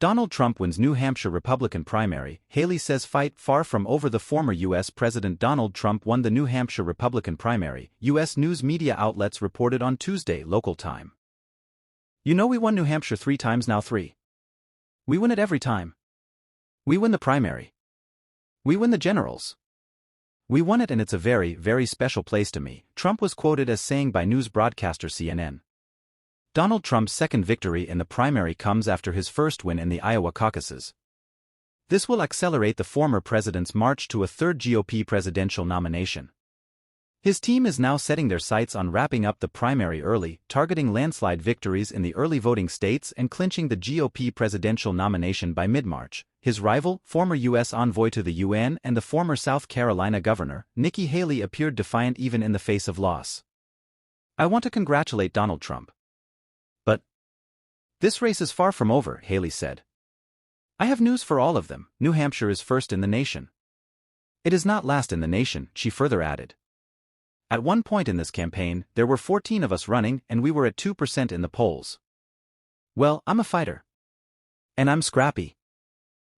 Donald Trump wins New Hampshire Republican primary, Haley says fight far from over. The former U.S. President Donald Trump won the New Hampshire Republican primary, U.S. news media outlets reported on Tuesday local time. "You know we won New Hampshire 3 times now. 3. We win it every time. We win the primary. We win the generals. We won it and it's a very, very special place to me," Trump was quoted as saying by news broadcaster CNN. Donald Trump's second victory in the primary comes after his first win in the Iowa caucuses. This will accelerate the former president's march to a third GOP presidential nomination. His team is now setting their sights on wrapping up the primary early, targeting landslide victories in the early voting states and clinching the GOP presidential nomination by mid-March. His rival, former U.S. envoy to the UN and the former South Carolina governor, Nikki Haley, appeared defiant even in the face of loss. "I want to congratulate Donald Trump. But this race is far from over," Haley said. "I have news for all of them. New Hampshire is first in the nation. It is not last in the nation," she further added. "At one point in this campaign, there were 14 of us running and we were at 2% in the polls. Well, I'm a fighter. And I'm scrappy.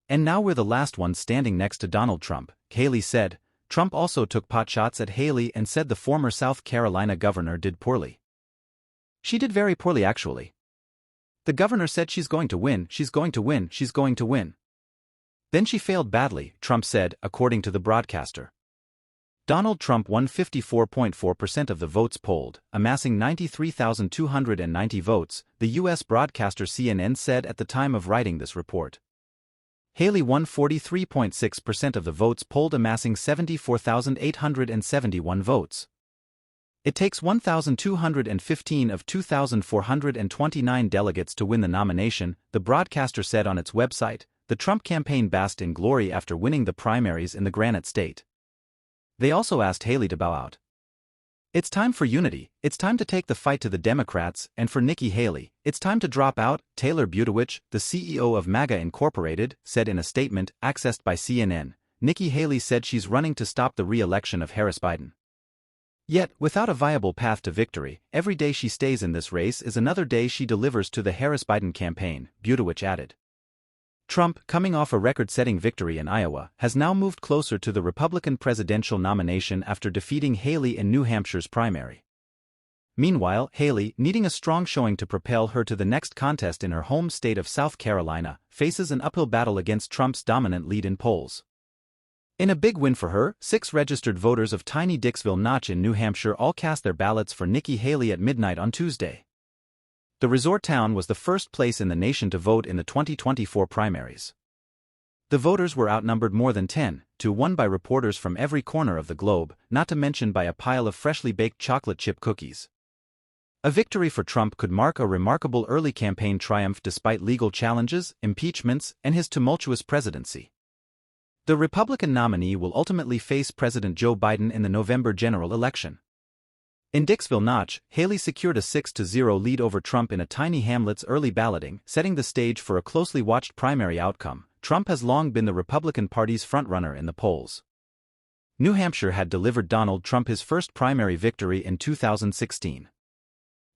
And now we're the last ones standing next to Donald Trump," Haley said. Trump also took potshots at Haley and said the former South Carolina governor did poorly. "She did very poorly actually. The governor said she's going to win, she's going to win, she's going to win. Then she failed badly," Trump said, according to the broadcaster. Donald Trump won 54.4% of the votes polled, amassing 93,290 votes, the U.S. broadcaster CNN said at the time of writing this report. Haley won 43.6% of the votes polled, amassing 74,871 votes. It takes 1,215 of 2,429 delegates to win the nomination, the broadcaster said on its website. The Trump campaign basked in glory after winning the primaries in the Granite State. They also asked Haley to bow out. "It's time for unity, it's time to take the fight to the Democrats, and for Nikki Haley, it's time to drop out," Taylor Buttigieg, the CEO of MAGA Incorporated, said in a statement accessed by CNN. Nikki Haley said she's running to stop the re-election of Harris Biden. Yet, without a viable path to victory, every day she stays in this race is another day she delivers to the Harris-Biden campaign, Buttigieg added. Trump, coming off a record-setting victory in Iowa, has now moved closer to the Republican presidential nomination after defeating Haley in New Hampshire's primary. Meanwhile, Haley, needing a strong showing to propel her to the next contest in her home state of South Carolina, faces an uphill battle against Trump's dominant lead in polls. In a big win for her, 6 registered voters of tiny Dixville Notch in New Hampshire all cast their ballots for Nikki Haley at midnight on Tuesday. The resort town was the first place in the nation to vote in the 2024 primaries. The voters were outnumbered more than 10-1 by reporters from every corner of the globe, not to mention by a pile of freshly baked chocolate chip cookies. A victory for Trump could mark a remarkable early campaign triumph despite legal challenges, impeachments, and his tumultuous presidency. The Republican nominee will ultimately face President Joe Biden in the November general election. In Dixville Notch, Haley secured a 6-0 lead over Trump in a tiny hamlet's early balloting, setting the stage for a closely watched primary outcome. Trump has long been the Republican Party's frontrunner in the polls. New Hampshire had delivered Donald Trump his first primary victory in 2016.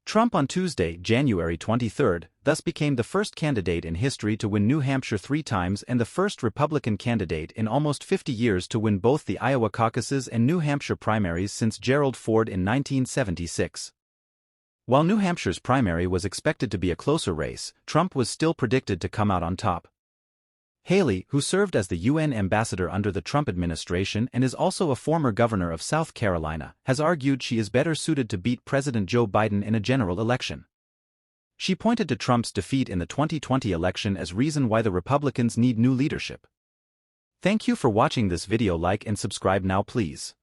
Trump on Tuesday, January 23, thus became the first candidate in history to win New Hampshire 3 times and the first Republican candidate in almost 50 years to win both the Iowa caucuses and New Hampshire primaries since Gerald Ford in 1976. While New Hampshire's primary was expected to be a closer race, Trump was still predicted to come out on top. Haley, who served as the UN ambassador under the Trump administration and is also a former governor of South Carolina, has argued she is better suited to beat President Joe Biden in a general election. She pointed to Trump's defeat in the 2020 election as reason why the Republicans need new leadership. Thank you for watching this video. Like and subscribe now please.